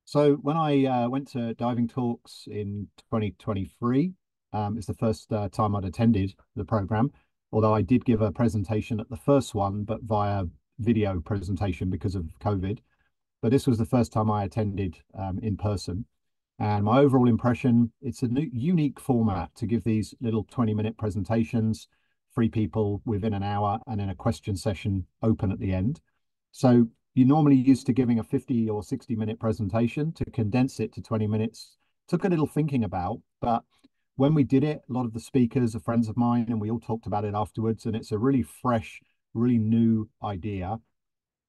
So when I went to diving talks in 2023, it's the first time I'd attended the program, although I did give a presentation at the first one, but via video presentation because of COVID. But this was the first time I attended in person. And my overall impression, it's a new, unique format to give these little 20-minute presentations, three people within an hour, and then a question session open at the end. So you're normally used to giving a 50 or 60-minute presentation. To condense it to 20 minutes took a little thinking about, but when we did it, a lot of the speakers are friends of mine, and we all talked about it afterwards. And it's a really fresh, really new idea,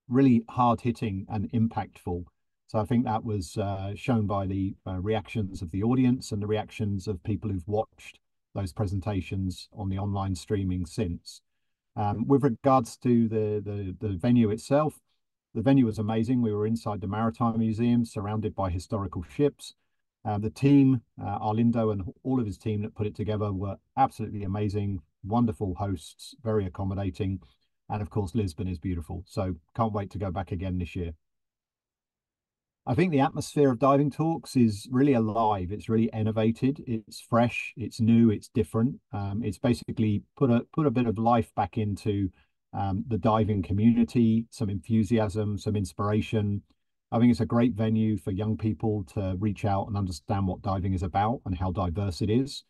really hard hitting and impactful. So I think that was shown by the reactions of the audience and the reactions of people who've watched those presentations on the online streaming since. With regards to the venue itself, the venue was amazing. We were inside the Maritime Museum, surrounded by historical ships. The team, Arlindo and all of his team that put it together, were absolutely amazing, wonderful hosts, very accommodating. And of course, Lisbon is beautiful. So can't wait to go back again this year. I think the atmosphere of diving talks is really alive. It's really innovated. It's fresh. It's new. It's different. It's basically put a bit of life back into the diving community, some enthusiasm, some inspiration. I think it's a great venue for young people to reach out and understand what diving is about and how diverse it is.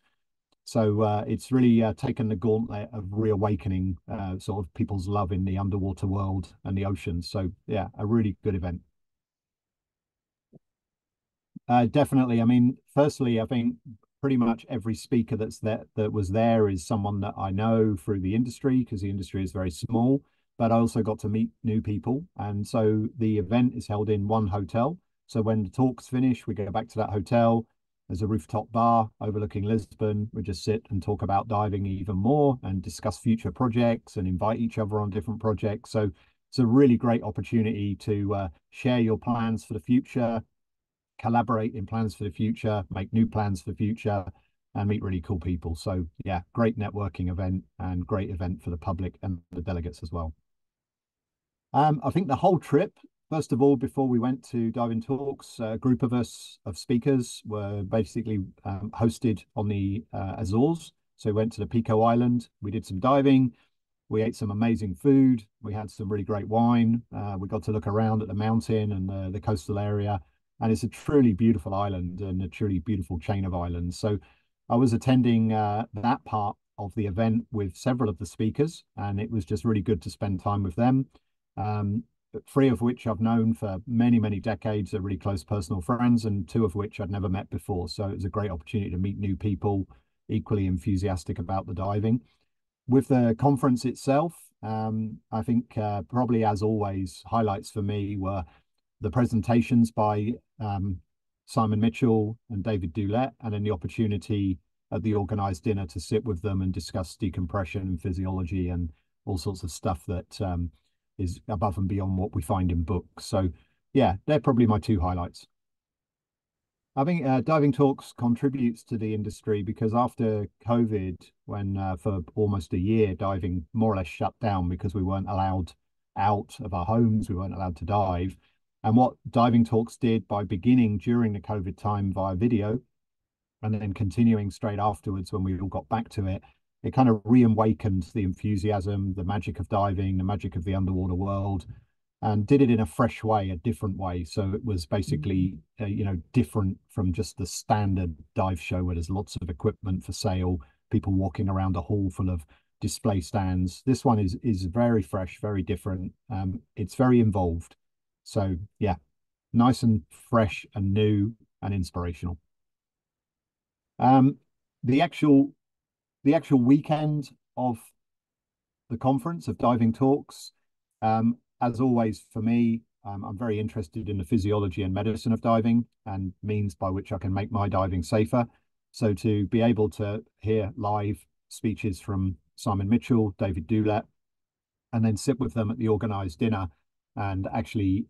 So it's really taken the gauntlet of reawakening sort of people's love in the underwater world and the oceans. So yeah, a really good event. Definitely. I mean, firstly, I think pretty much every speaker that was there is someone that I know through the industry, because the industry is very small. But I also got to meet new people, and so the event is held in one hotel. So when the talks finish, we go back to that hotel. There's a rooftop bar overlooking Lisbon. We just sit and talk about diving even more and discuss future projects and invite each other on different projects. So it's a really great opportunity to share your plans for the future, collaborate in plans for the future, make new plans for the future, and meet really cool people. So yeah, great networking event and great event for the public and the delegates as well. I think the whole trip, first of all, before we went to diving talks, a group of us of speakers were basically hosted on the Azores. So we went to the Pico Island, we did some diving, we ate some amazing food, we had some really great wine, we got to look around at the mountain and the coastal area. And it's a truly beautiful island and a truly beautiful chain of islands. So I was attending that part of the event with several of the speakers, and it was just really good to spend time with them. Um, three of which I've known for many, many decades, are really close personal friends, and two of which I'd never met before. So it was a great opportunity to meet new people, equally enthusiastic about the diving. With the conference itself, I think probably as always, highlights for me were the presentations by Simon Mitchell and David Dulett, and then the opportunity at the organized dinner to sit with them and discuss decompression and physiology and all sorts of stuff that is above and beyond what we find in books. So yeah, they're probably my two highlights. I think diving talks contributes to the industry because after COVID, when for almost a year diving more or less shut down because we weren't allowed out of our homes, we weren't allowed to dive. And what diving talks did by beginning during the COVID time via video and then continuing straight afterwards when we all got back to it, it kind of reawakened the enthusiasm, the magic of diving, the magic of the underwater world, and did it in a fresh way, a different way. So it was basically, different from just the standard dive show where there's lots of equipment for sale, people walking around a hall full of display stands. This one is very fresh, very different. It's very involved. So yeah, nice and fresh and new and inspirational. Um, the actual the actual weekend of the conference of diving talks, as always for me, I'm very interested in the physiology and medicine of diving and means by which I can make my diving safer. So to be able to hear live speeches from Simon Mitchell, David Dulett, and then sit with them at the organized dinner and actually,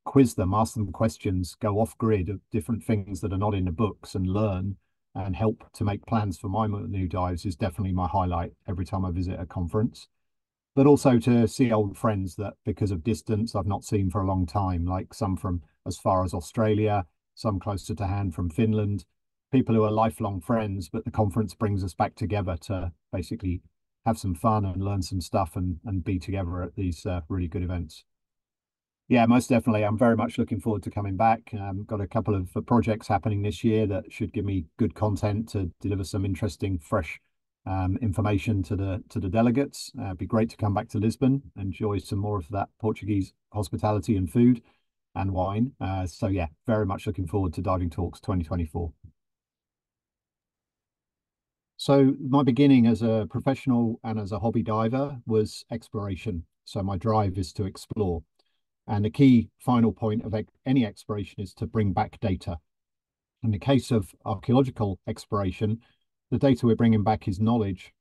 quiz them, ask them questions, go off grid of different things that are not in the books and learn and help to make plans for my new dives is definitely my highlight every time I visit a conference. But also to see old friends that because of distance I've not seen for a long time, like some from as far as Australia, some closer to hand from Finland, people who are lifelong friends, but the conference brings us back together to basically have some fun and learn some stuff and be together at these really good events. Yeah, most definitely. I'm very much looking forward to coming back. Got a couple of projects happening this year that should give me good content to deliver some interesting, fresh information to the delegates. It'd be great to come back to Lisbon, enjoy some more of that Portuguese hospitality and food and wine. So yeah, very much looking forward to Diving Talks 2024. So my beginning as a professional and as a hobby diver was exploration. So my drive is to explore. And the key final point of any exploration is to bring back data. In the case of archaeological exploration, the data we're bringing back is knowledge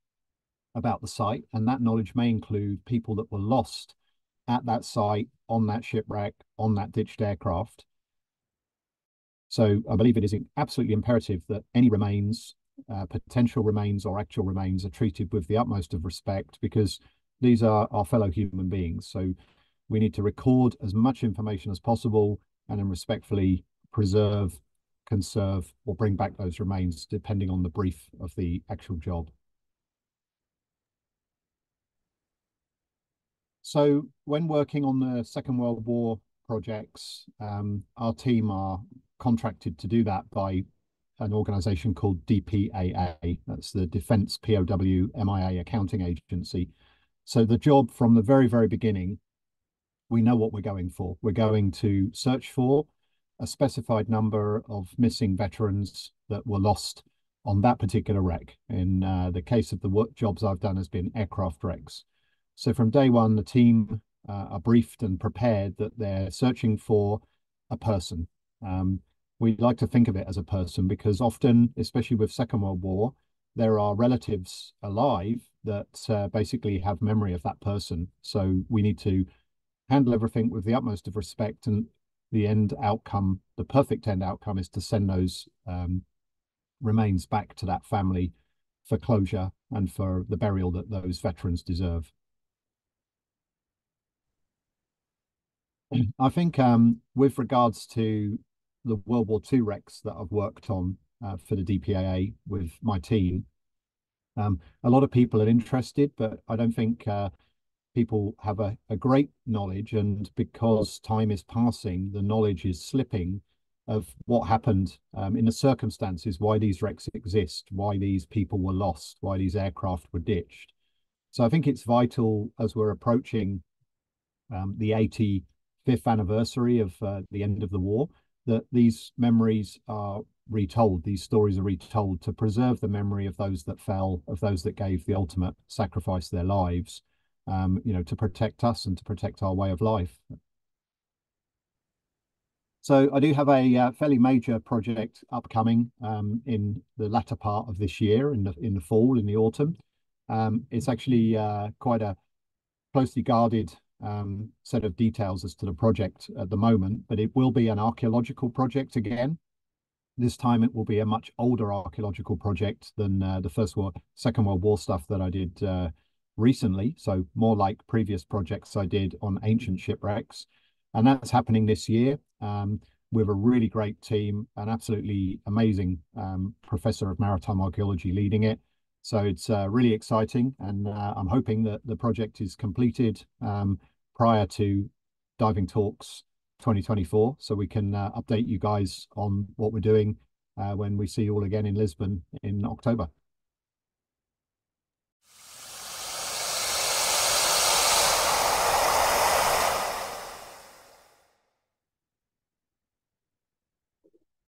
about the site, and that knowledge may include people that were lost at that site, on that shipwreck, on that ditched aircraft. So I believe it is absolutely imperative that any remains, potential remains or actual remains, are treated with the utmost of respect, because these are our fellow human beings. So we need to record as much information as possible and then respectfully preserve, conserve, or bring back those remains, depending on the brief of the actual job. So when working on the Second World War projects, our team are contracted to do that by an organization called DPAA. That's the Defense POW MIA Accounting Agency. So the job from the very, very beginning, we know what we're going for. We're going to search for a specified number of missing veterans that were lost on that particular wreck. In the case of the work jobs I've done has been aircraft wrecks. So from day one, the team are briefed and prepared that they're searching for a person. We like to think of it as a person because often, especially with Second World War, there are relatives alive that basically have memory of that person. So we need to handle everything with the utmost of respect, and the end outcome, the perfect end outcome, is to send those remains back to that family for closure and for the burial that those veterans deserve. I think with regards to the World War II wrecks that I've worked on for the DPAA with my team, a lot of people are interested, but I don't think people have a great knowledge, and because time is passing, the knowledge is slipping of what happened in the circumstances, why these wrecks exist, why these people were lost, why these aircraft were ditched. So I think it's vital, as we're approaching the 85th anniversary of the end of the war, that these memories are retold, these stories are retold, to preserve the memory of those that fell, of those that gave the ultimate sacrifice, their lives, to protect us and to protect our way of life. So I do have a fairly major project upcoming in the latter part of this year, in the fall, in the autumn. It's actually quite a closely guarded set of details as to the project at the moment, but it will be an archaeological project again. This time it will be a much older archaeological project than the Second World War stuff that I did recently. So more like previous projects I did on ancient shipwrecks. And that's happening this year with a really great team, an absolutely amazing professor of maritime archaeology leading it. So it's really exciting, and I'm hoping that the project is completed prior to Diving Talks 2024, so we can update you guys on what we're doing when we see you all again in Lisbon in October.